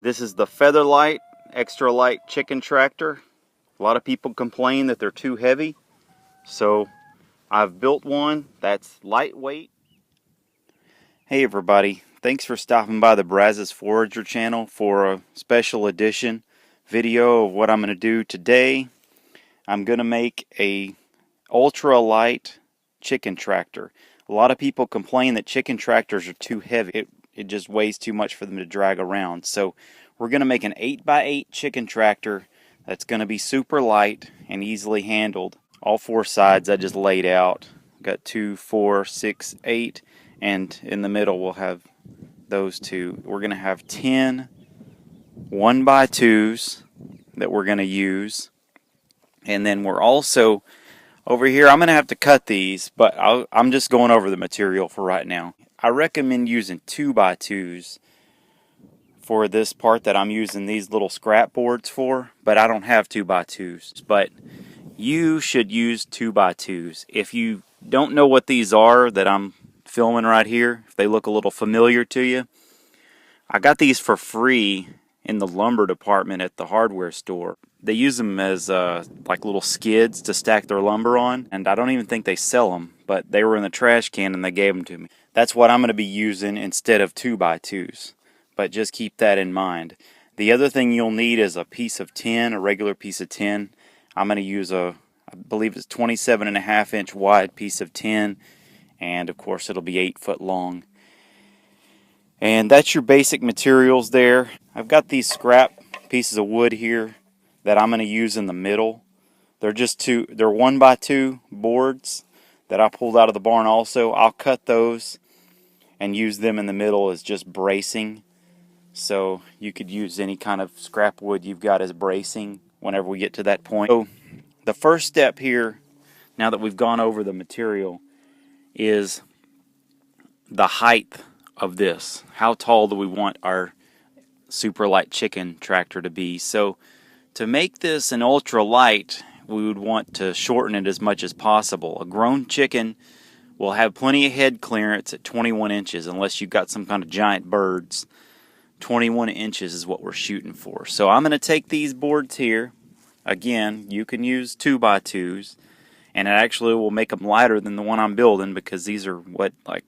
This is the Featherlight Extra Light Chicken Tractor. A lot of people complain that they're too heavy, so I've built one that's lightweight. Hey everybody, thanks for stopping by the Brazos Forager channel for a special edition video of what I'm going to do today. I'm going to make a ultra light chicken tractor. A lot of people complain that chicken tractors are too heavy. It just weighs too much for them to drag around. So we're going to make an 8x8 chicken tractor that's going to be super light and easily handled. All four sides I just laid out. Got 2, 4, 6, 8, and in the middle we'll have those two. We're going to have 10 1x2s that we're going to use. And then we're also over here, I'm going to have to cut these, but I'm just going over the material for right now. I recommend using 2x2s for this part that I'm using these little scrap boards for, but I don't have 2x2s. But you should use 2x2s. If you don't know what these are that I'm filming right here, if they look a little familiar to you, I got these for free in the lumber department at the hardware store. They use them as like little skids to stack their lumber on, and I don't even think they sell them, but they were in the trash can and they gave them to me. That's what I'm going to be using instead of 2x2s, but just keep that in mind. The other thing you'll need is a piece of tin, a regular piece of tin. I'm going to use I believe it's 27.5-inch wide piece of tin, and of course it'll be 8 foot long. And that's your basic materials there. I've got these scrap pieces of wood here that I'm going to use in the middle. They're 1x2 boards that I pulled out of the barn also. I'll cut those and use them in the middle as just bracing. So you could use any kind of scrap wood you've got as bracing whenever we get to that point. So the first step here, now that we've gone over the material, is the height of this. How tall do we want our super light chicken tractor to be? So to make this an ultra light, we would want to shorten it as much as possible. A grown chicken will have plenty of head clearance at 21 inches unless you've got some kind of giant birds. 21 inches is what we're shooting for. So I'm going to take these boards here. Again, you can use 2x2s, and it actually will make them lighter than the one I'm building because these are like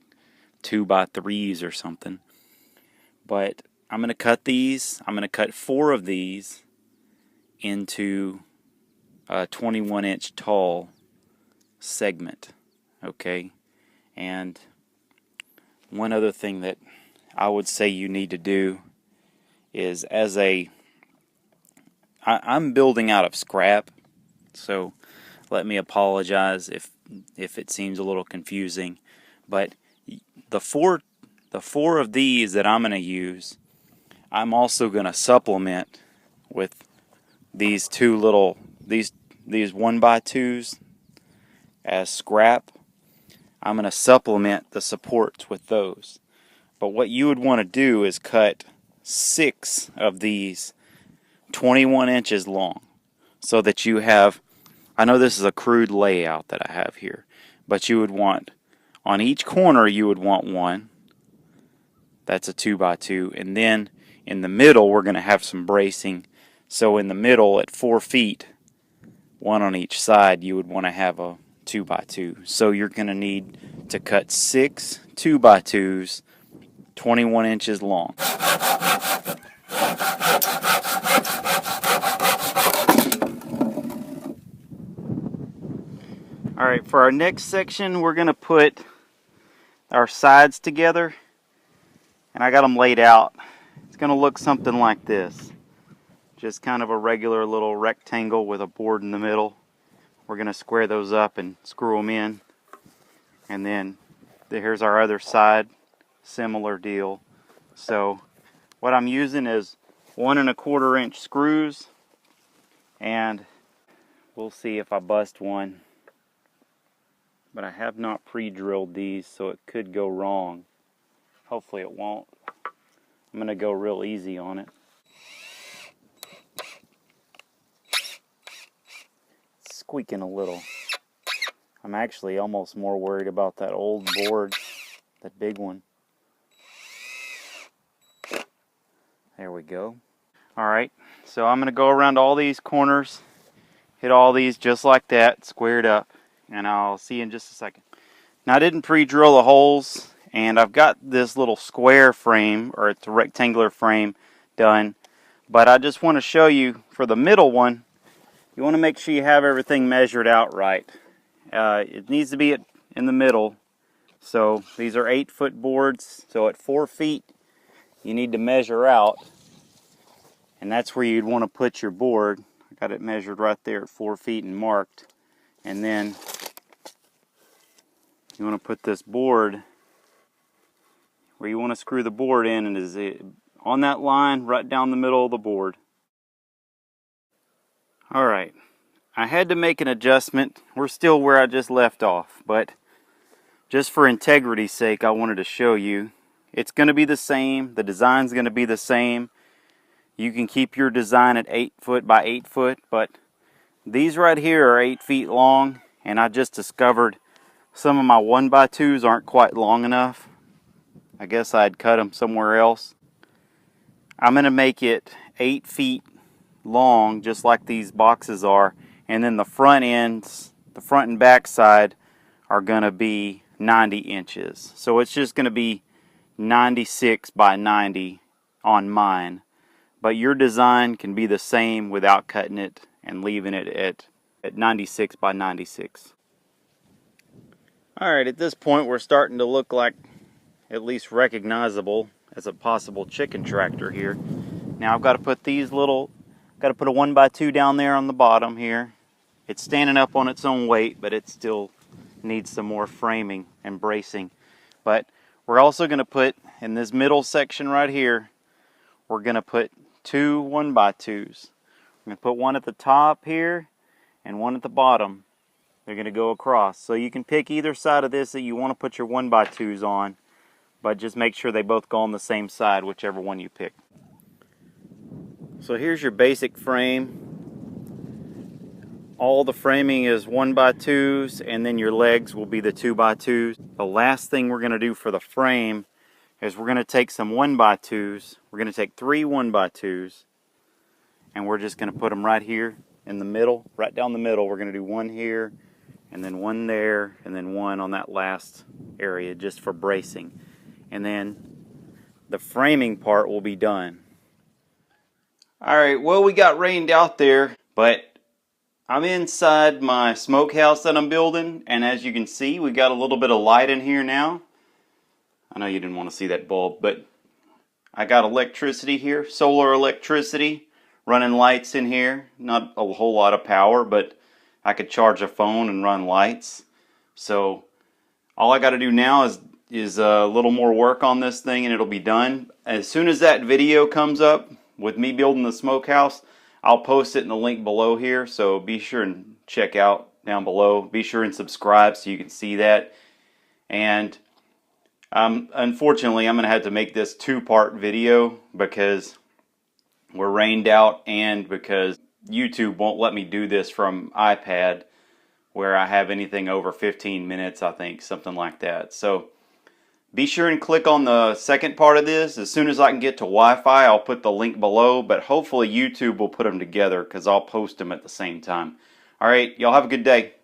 2x3s or something. But I'm going to cut these. I'm going to cut 4 of these into a 21-inch tall segment. Okay? And one other thing that I would say you need to do is I'm building out of scrap, so let me apologize if it seems a little confusing, but the four of these that I'm going to use, I'm also going to supplement with these these 1x2s as scrap. I'm going to supplement the supports with those. But what you would want to do is cut 6 of these 21 inches long so that you have, I know this is a crude layout that I have here, but you would want, on each corner you would want one. That's a 2x2, and then in the middle we're going to have some bracing. So in the middle at 4 feet, one on each side, you would want to have a 2x2. So you're going to need to cut 6 2x2s 21 inches long. Alright, for our next section we're going to put our sides together, and I got them laid out. It's going to look something like this. Just kind of a regular little rectangle with a board in the middle. We're going to square those up and screw them in. And then here's our other side. Similar deal. So what I'm using is 1 1/4 inch screws, and we'll see if I bust one. But I have not pre-drilled these, so it could go wrong. Hopefully it won't. I'm going to go real easy on it. It's squeaking a little. I'm actually almost more worried about that old board, that big one. There we go. Alright, so I'm going to go around all these corners, hit all these just like that, squared up, and I'll see you in just a second. Now I didn't pre-drill the holes, and I've got this little square frame, or it's a rectangular frame, done. But I just want to show you, for the middle one, you want to make sure you have everything measured out right. It needs to be in the middle. So these are 8-foot boards, so at 4 feet you need to measure out. And that's where you'd want to put your board. I got it measured right there at 4 feet and marked. And then you want to put this board where you want to screw the board in, and is it on that line right down the middle of the board. Alright, I had to make an adjustment. We're still where I just left off, but just for integrity's sake, I wanted to show you. It's going to be the same. The design's going to be the same. You can keep your design at 8 foot by 8 foot, but these right here are 8 feet long, and I just discovered some of my 1x2s aren't quite long enough. I guess I'd cut them somewhere else. I'm going to make it 8 feet long, just like these boxes are, and then the front ends, the front and back side, are going to be 90 inches. So it's just going to be 96 by 90 on mine. But your design can be the same without cutting it and leaving it at 96 by 96. Alright, at this point we're starting to look like at least recognizable as a possible chicken tractor here. Now I've got to put these little, got to put a 1x2 down there on the bottom here. It's standing up on its own weight, but it still needs some more framing and bracing. But we're also going to put, in this middle section right here, we're going to put 2 1x2s. I'm going to put one at the top here and one at the bottom. They're going to go across. So you can pick either side of this that you want to put your 1x2s on, but just make sure they both go on the same side, whichever one you pick. So here's your basic frame. All the framing is 1x2s, and then your legs will be the 2x2s. The last thing we're going to do for the frame is we're going to take some 1x2s. We're going to take 3 1x2s, and we're just going to put them right here in the middle, right down the middle. We're going to do one here, and then one there, and then one on that last area just for bracing. And then the framing part will be done. Alright, well, we got rained out there, but I'm inside my smokehouse that I'm building, and as you can see, we got a little bit of light in here now. I know you didn't want to see that bulb, but I got electricity here, solar electricity, running lights in here. Not a whole lot of power, but I could charge a phone and run lights. So all I got to do now is a little more work on this thing, and it'll be done. As soon as that video comes up with me building the smokehouse, I'll post it in the link below here, so be sure and check out down below. Be sure and subscribe so you can see that. And unfortunately, I'm going to have to make this 2-part video because we're rained out and because YouTube won't let me do this from iPad where I have anything over 15 minutes, I think, something like that. So be sure and click on the second part of this. As soon as I can get to Wi-Fi, I'll put the link below, but hopefully YouTube will put them together because I'll post them at the same time. Alright, y'all have a good day.